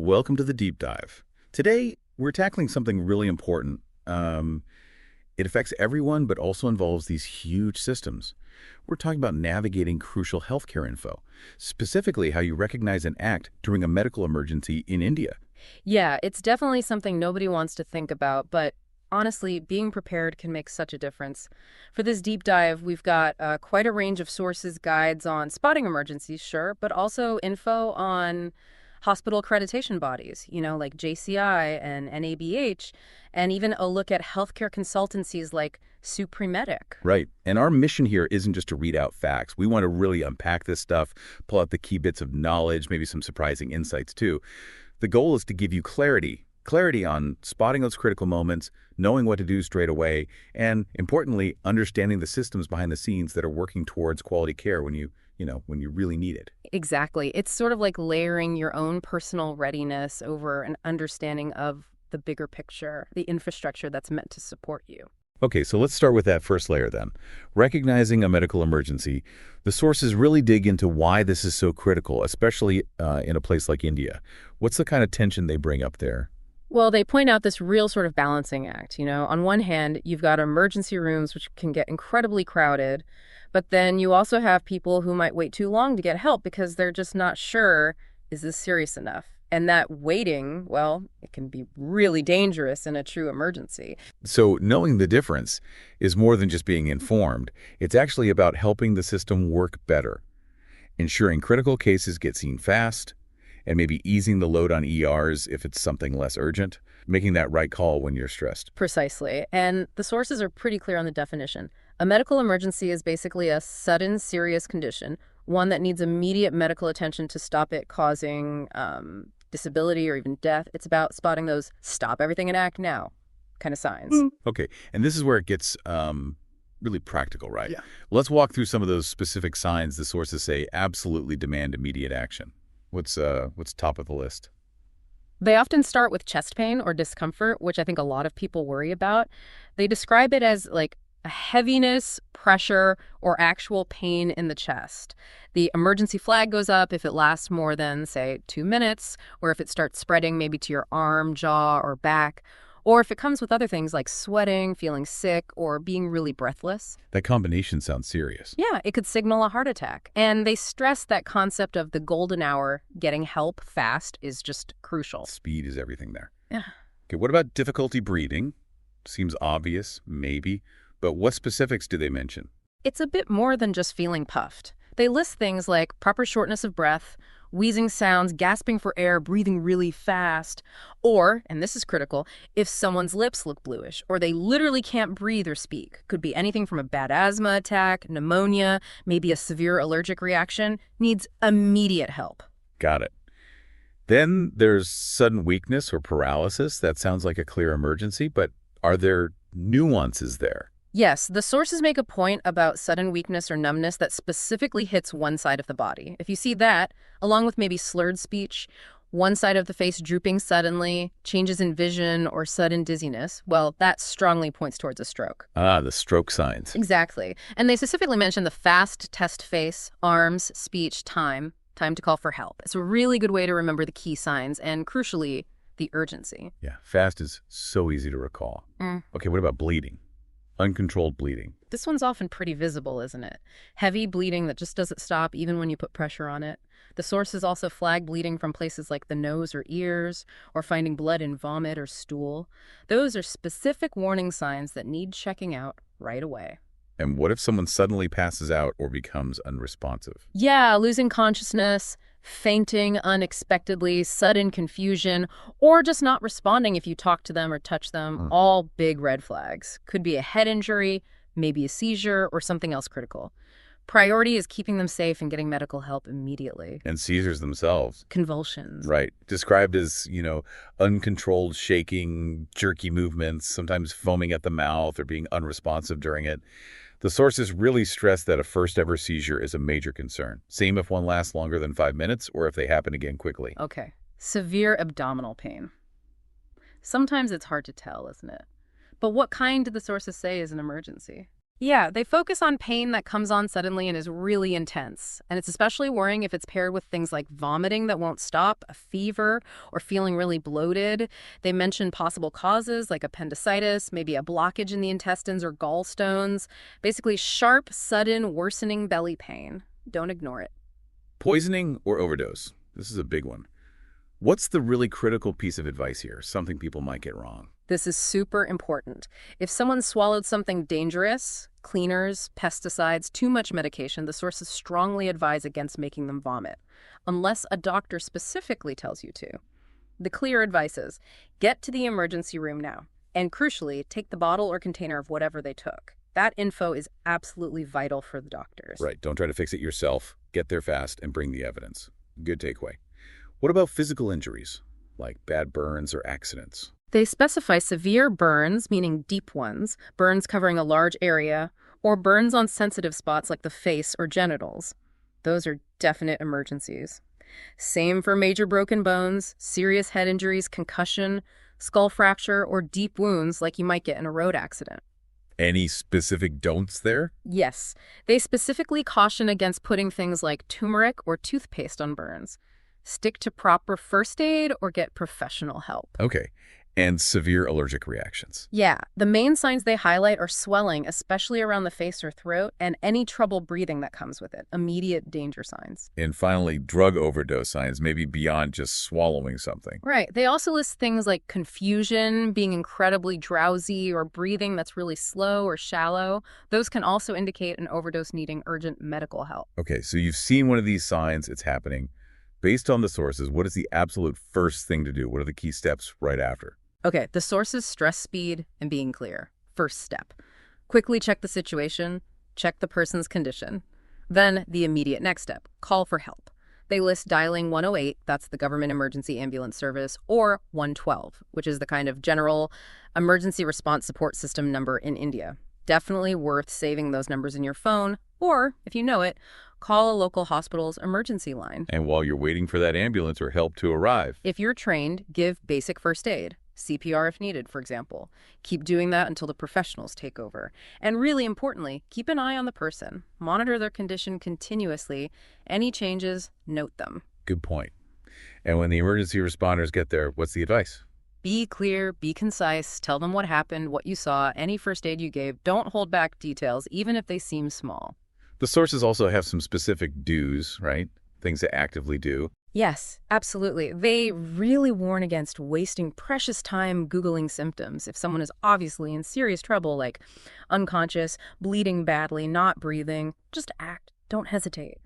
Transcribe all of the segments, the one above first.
Welcome to the deep dive. Today, we're tackling something really important. It affects everyone, but also involves these huge systems. We're talking about navigating crucial healthcare info, specifically how you recognize and act during a medical emergency in India. Yeah, it's definitely something nobody wants to think about, but honestly, being prepared can make such a difference. For this deep dive, we've got quite a range of sources, guides on spotting emergencies, sure, but also info on hospital accreditation bodies, like JCI and NABH, and even a look at healthcare consultancies like Supremedic. Right. And our mission here isn't just to read out facts. We want to really unpack this stuff, pull out the key bits of knowledge, maybe some surprising insights too. The goal is to give you clarity on spotting those critical moments, knowing what to do straight away, and importantly, understanding the systems behind the scenes that are working towards quality care when you really need it. Exactly. It's sort of like layering your own personal readiness over an understanding of the bigger picture, the infrastructure that's meant to support you. Okay, so let's start with that first layer then. Recognizing a medical emergency, the sources really dig into why this is so critical, especially in a place like India. What's the kind of tension they bring up there? Well, they point out this real sort of balancing act. On one hand, you've got emergency rooms, which can get incredibly crowded, but then you also have people who might wait too long to get help because they're just not sure, is this serious enough? And that waiting, well, it can be really dangerous in a true emergency. So knowing the difference is more than just being informed. It's actually about helping the system work better, ensuring critical cases get seen fast, and maybe easing the load on ERs if it's something less urgent, making that right call when you're stressed. Precisely. And the sources are pretty clear on the definition. A medical emergency is basically a sudden, serious condition, one that needs immediate medical attention to stop it causing disability or even death. It's about spotting those stop everything and act now kind of signs. Okay, and this is where it gets really practical, right? Yeah. Let's walk through some of those specific signs the sources say absolutely demand immediate action. What's top of the list? They often start with chest pain or discomfort, which I think a lot of people worry about. They describe it as like a heaviness, pressure, or actual pain in the chest. The emergency flag goes up if it lasts more than, say, 2 minutes, or if it starts spreading maybe to your arm, jaw, or back, or if it comes with other things like sweating, feeling sick, or being really breathless. That combination sounds serious. Yeah, it could signal a heart attack. And they stress that concept of the golden hour, getting help fast, is just crucial. Speed is everything there. Yeah. Okay, what about difficulty breathing? Seems obvious, maybe, but what specifics do they mention? It's a bit more than just feeling puffed. They list things like proper shortness of breath, wheezing sounds, gasping for air, breathing really fast, or, and this is critical, if someone's lips look bluish, or they literally can't breathe or speak. Could be anything from a bad asthma attack, pneumonia, maybe a severe allergic reaction, needs immediate help. Got it. Then there's sudden weakness or paralysis. That sounds like a clear emergency, but are there nuances there? Yes, the sources make a point about sudden weakness or numbness that specifically hits one side of the body. If you see that, along with maybe slurred speech, one side of the face drooping suddenly, changes in vision, or sudden dizziness, well, that strongly points towards a stroke. Ah, the stroke signs. Exactly. And they specifically mention the fast test face, arms, speech, time to call for help. It's a really good way to remember the key signs and, crucially, the urgency. Yeah, fast is so easy to recall. Okay, what about bleeding? Uncontrolled bleeding. This one's often pretty visible, isn't it? Heavy bleeding that just doesn't stop even when you put pressure on it. The sources also flag bleeding from places like the nose or ears, or finding blood in vomit or stool. Those are specific warning signs that need checking out right away. And what if someone suddenly passes out or becomes unresponsive? Yeah, losing consciousness, fainting unexpectedly, sudden confusion, or just not responding if you talk to them or touch them, all big red flags. Could be a head injury, maybe a seizure, or something else critical. Priority is keeping them safe and getting medical help immediately. And seizures themselves. Convulsions. Right. Described as, uncontrolled shaking, jerky movements, sometimes foaming at the mouth or being unresponsive during it. The sources really stress that a first-ever seizure is a major concern. Same if one lasts longer than 5 minutes or if they happen again quickly. Okay. Severe abdominal pain. Sometimes it's hard to tell, isn't it? But what kind do the sources say is an emergency? Yeah, they focus on pain that comes on suddenly and is really intense. And it's especially worrying if it's paired with things like vomiting that won't stop, a fever, or feeling really bloated. They mention possible causes like appendicitis, maybe a blockage in the intestines or gallstones. Basically, sharp, sudden, worsening belly pain. Don't ignore it. Poisoning or overdose? This is a big one. What's the really critical piece of advice here? Something people might get wrong. This is super important. If someone swallowed something dangerous, cleaners, pesticides, too much medication, the sources strongly advise against making them vomit, unless a doctor specifically tells you to. The clear advice is, get to the emergency room now, and crucially, take the bottle or container of whatever they took. That info is absolutely vital for the doctors. Right. Don't try to fix it yourself. Get there fast and bring the evidence. Good takeaway. What about physical injuries, like bad burns or accidents? They specify severe burns, meaning deep ones, burns covering a large area, or burns on sensitive spots like the face or genitals. Those are definite emergencies. Same for major broken bones, serious head injuries, concussion, skull fracture, or deep wounds like you might get in a road accident. Any specific don'ts there? Yes, they specifically caution against putting things like turmeric or toothpaste on burns. Stick to proper first aid or get professional help. Okay. And severe allergic reactions. Yeah, the main signs they highlight are swelling, especially around the face or throat, and any trouble breathing that comes with it. Immediate danger signs. And finally, drug overdose signs, maybe beyond just swallowing something. Right. They also list things like confusion, being incredibly drowsy, or breathing that's really slow or shallow. Those can also indicate an overdose needing urgent medical help. Okay, so you've seen one of these signs, it's happening. Based on the sources, what is the absolute first thing to do? What are the key steps right after? Okay, the sources stress speed and being clear. First step. Quickly check the situation, check the person's condition. Then the immediate next step, call for help. They list dialing 108, that's the government emergency ambulance service, or 112, which is the kind of general emergency response support system number in India. Definitely worth saving those numbers in your phone, or, if you know it, call a local hospital's emergency line. And while you're waiting for that ambulance or help to arrive. If you're trained, give basic first aid. CPR if needed, for example. Keep doing that until the professionals take over. And really importantly, keep an eye on the person. Monitor their condition continuously. Any changes, note them. Good point. And when the emergency responders get there, what's the advice? Be clear, be concise, tell them what happened, what you saw, any first aid you gave. Don't hold back details, even if they seem small. The sources also have some specific do's, right? Things to actively do. Yes, absolutely. They really warn against wasting precious time Googling symptoms. If someone is obviously in serious trouble, like unconscious, bleeding badly, not breathing, just act. Don't hesitate.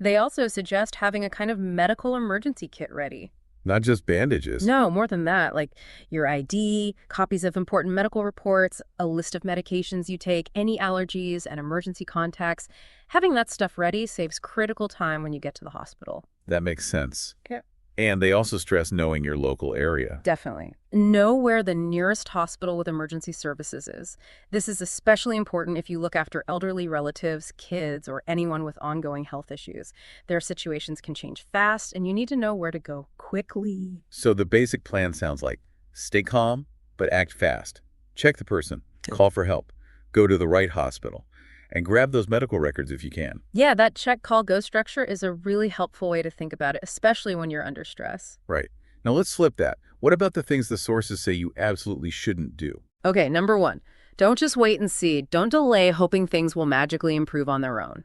They also suggest having a kind of medical emergency kit ready. Not just bandages. No, more than that, like your ID, copies of important medical reports, a list of medications you take, any allergies, and emergency contacts. Having that stuff ready saves critical time when you get to the hospital. That makes sense. Okay. And they also stress knowing your local area. Definitely. Know where the nearest hospital with emergency services is. This is especially important if you look after elderly relatives, kids, or anyone with ongoing health issues. Their situations can change fast, and you need to know where to go quickly. So the basic plan sounds like stay calm, but act fast. Check the person. Call for help. Go to the right hospital. And grab those medical records if you can. Yeah, that check, call, go structure is a really helpful way to think about it, especially when you're under stress. Right. Now let's flip that. What about the things the sources say you absolutely shouldn't do? Okay, number one, don't just wait and see. Don't delay hoping things will magically improve on their own.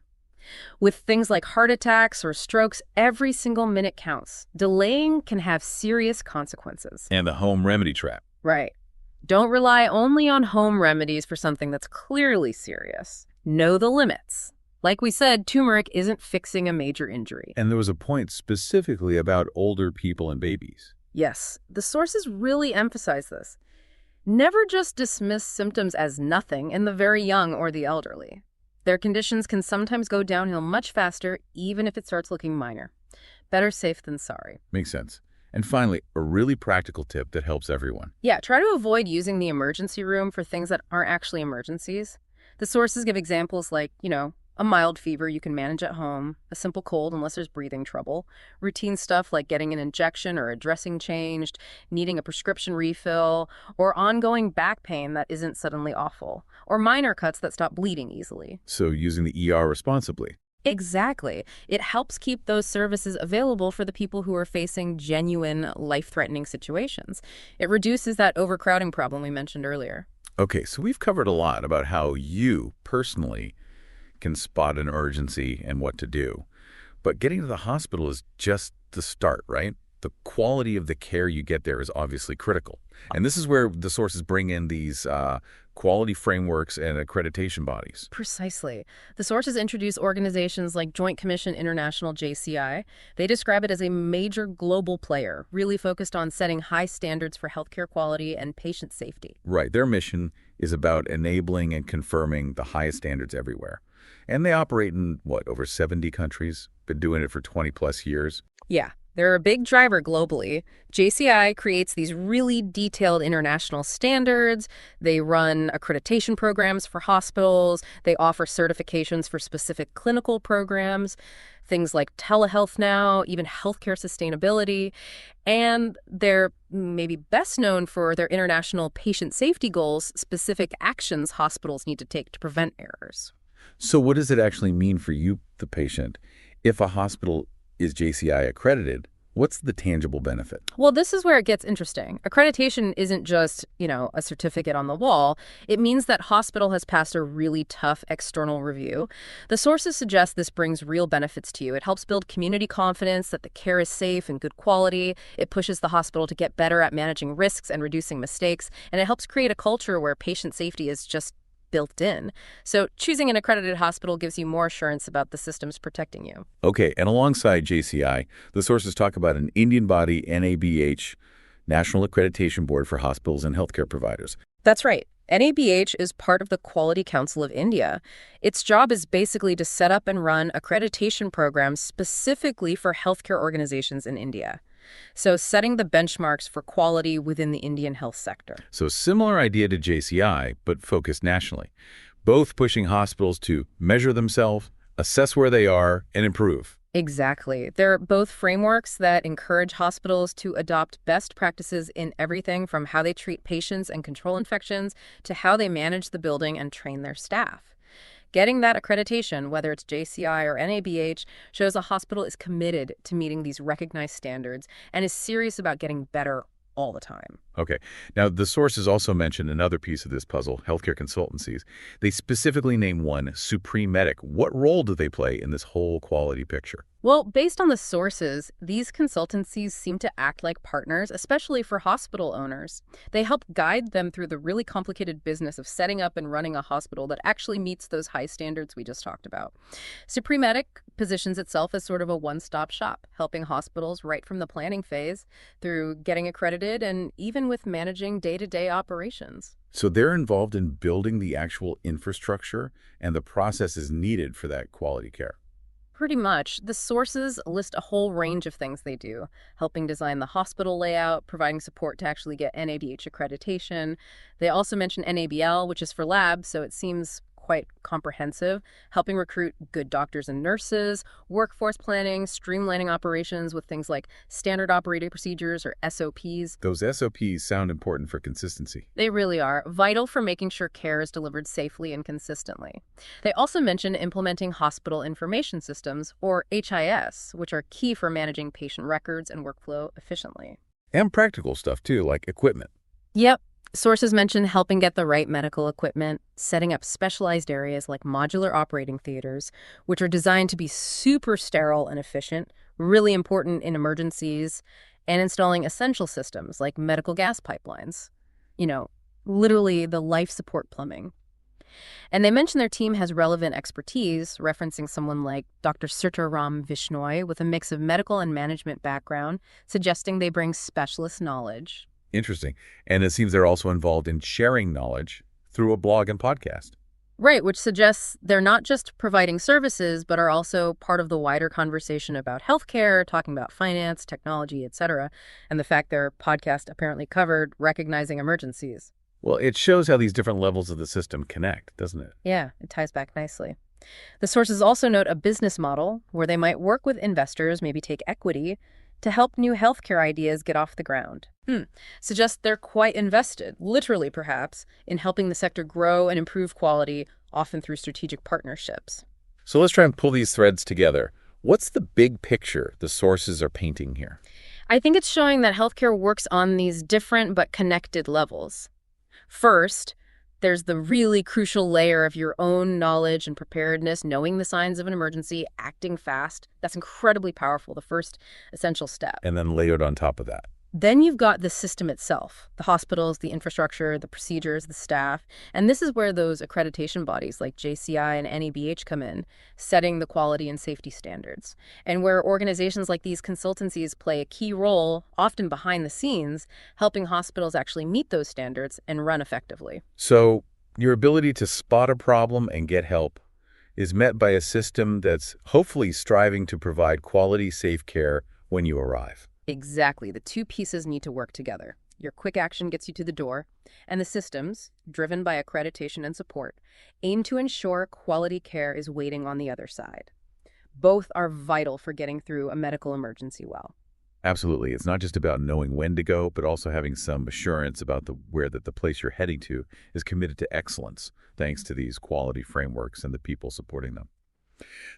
With things like heart attacks or strokes, every single minute counts. Delaying can have serious consequences. And the home remedy trap. Right. Don't rely only on home remedies for something that's clearly serious. Know the limits. Like we said, turmeric isn't fixing a major injury. And there was a point specifically about older people and babies. Yes, the sources really emphasize this. Never just dismiss symptoms as nothing in the very young or the elderly. Their conditions can sometimes go downhill much faster, even if it starts looking minor. Better safe than sorry. Makes sense. And finally, a really practical tip that helps everyone. Yeah, try to avoid using the emergency room for things that aren't actually emergencies. The sources give examples like, A mild fever you can manage at home, a simple cold unless there's breathing trouble, routine stuff like getting an injection or a dressing changed, needing a prescription refill, or ongoing back pain that isn't suddenly awful, or minor cuts that stop bleeding easily. So using the ER responsibly. Exactly. It helps keep those services available for the people who are facing genuine life-threatening situations. It reduces that overcrowding problem we mentioned earlier. Okay, so we've covered a lot about how you personally can spot an urgency and what to do. But getting to the hospital is just the start, right? The quality of the care you get there is obviously critical. And this is where the sources bring in these quality frameworks and accreditation bodies. Precisely. The sources introduce organizations like Joint Commission International JCI. They describe it as a major global player, really focused on setting high standards for healthcare quality and patient safety. Right. Their mission is about enabling and confirming the highest standards everywhere. And they operate in, what, over 70 countries? Been doing it for 20 plus years. Yeah, they're a big driver globally. JCI creates these really detailed international standards. They run accreditation programs for hospitals. They offer certifications for specific clinical programs, things like telehealth now, even healthcare sustainability. And they're maybe best known for their international patient safety goals, specific actions hospitals need to take to prevent errors. So what does it actually mean for you, the patient? If a hospital is JCI accredited, what's the tangible benefit? Well, this is where it gets interesting. Accreditation isn't just, a certificate on the wall. It means that hospital has passed a really tough external review. The sources suggest this brings real benefits to you. It helps build community confidence that the care is safe and good quality. It pushes the hospital to get better at managing risks and reducing mistakes. And it helps create a culture where patient safety is just built in. So choosing an accredited hospital gives you more assurance about the systems protecting you. Okay, and alongside JCI, the sources talk about an Indian body, NABH, National Accreditation Board for Hospitals and Healthcare Providers. That's right. NABH is part of the Quality Council of India. Its job is basically to set up and run accreditation programs specifically for healthcare organizations in India. So setting the benchmarks for quality within the Indian health sector. So similar idea to JCI, but focused nationally. Both pushing hospitals to measure themselves, assess where they are, and improve. Exactly. They're both frameworks that encourage hospitals to adopt best practices in everything from how they treat patients and control infections to how they manage the building and train their staff. Getting that accreditation, whether it's JCI or NABH, shows a hospital is committed to meeting these recognized standards and is serious about getting better all the time. Okay. Now, the sources also mention another piece of this puzzle, healthcare consultancies. They specifically name one, Supreme Medic. What role do they play in this whole quality picture? Well, based on the sources, these consultancies seem to act like partners, especially for hospital owners. They help guide them through the really complicated business of setting up and running a hospital that actually meets those high standards we just talked about. Supreme Medic positions itself as sort of a one-stop shop, helping hospitals right from the planning phase through getting accredited and even with managing day-to-day operations. So they're involved in building the actual infrastructure and the processes needed for that quality care. Pretty much. The sources list a whole range of things they do, helping design the hospital layout, providing support to actually get NABH accreditation. They also mention NABL, which is for labs, so it seems quite comprehensive, helping recruit good doctors and nurses, workforce planning, streamlining operations with things like standard operating procedures or SOPs. Those SOPs sound important for consistency. They really are vital for making sure care is delivered safely and consistently. They also mention implementing hospital information systems, or HIS, which are key for managing patient records and workflow efficiently. And practical stuff, too, like equipment. Yep. Sources mention helping get the right medical equipment, setting up specialized areas like modular operating theaters, which are designed to be super sterile and efficient, really important in emergencies, and installing essential systems like medical gas pipelines. Literally the life support plumbing. And they mention their team has relevant expertise, referencing someone like Dr. Sirtaram Vishnoi with a mix of medical and management background, suggesting they bring specialist knowledge. Interesting. And it seems they're also involved in sharing knowledge through a blog and podcast. Right, which suggests they're not just providing services, but are also part of the wider conversation about healthcare, talking about finance, technology, etc. And the fact their podcast apparently covered recognizing emergencies. Well, it shows how these different levels of the system connect, doesn't it? Yeah, it ties back nicely. The sources also note a business model where they might work with investors, maybe take equity, to help new healthcare ideas get off the ground. Suggests they're quite invested, literally perhaps, in helping the sector grow and improve quality, often through strategic partnerships. So let's try and pull these threads together. What's the big picture the sources are painting here? I think it's showing that healthcare works on these different but connected levels. First, there's the really crucial layer of your own knowledge and preparedness, knowing the signs of an emergency, acting fast. That's incredibly powerful, the first essential step. And then layered on top of that. Then you've got the system itself, the hospitals, the infrastructure, the procedures, the staff. And this is where those accreditation bodies like JCI and NABH come in, setting the quality and safety standards. And where organizations like these consultancies play a key role, often behind the scenes, helping hospitals actually meet those standards and run effectively. So your ability to spot a problem and get help is met by a system that's hopefully striving to provide quality, safe care when you arrive. Exactly. The two pieces need to work together. Your quick action gets you to the door, and the systems, driven by accreditation and support, aim to ensure quality care is waiting on the other side. Both are vital for getting through a medical emergency well. Absolutely. It's not just about knowing when to go, but also having some assurance about where the place you're heading to is committed to excellence, thanks to these quality frameworks and the people supporting them.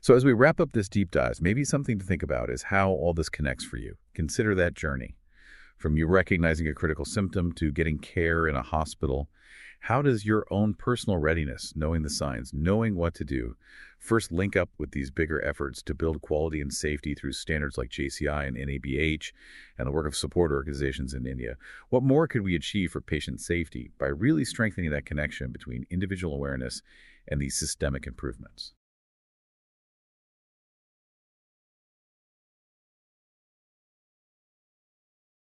So as we wrap up this deep dive, maybe something to think about is how all this connects for you. Consider that journey. From you recognizing a critical symptom to getting care in a hospital, how does your own personal readiness, knowing the signs, knowing what to do, first link up with these bigger efforts to build quality and safety through standards like JCI and NABH and the work of support organizations in India? What more could we achieve for patient safety by really strengthening that connection between individual awareness and these systemic improvements?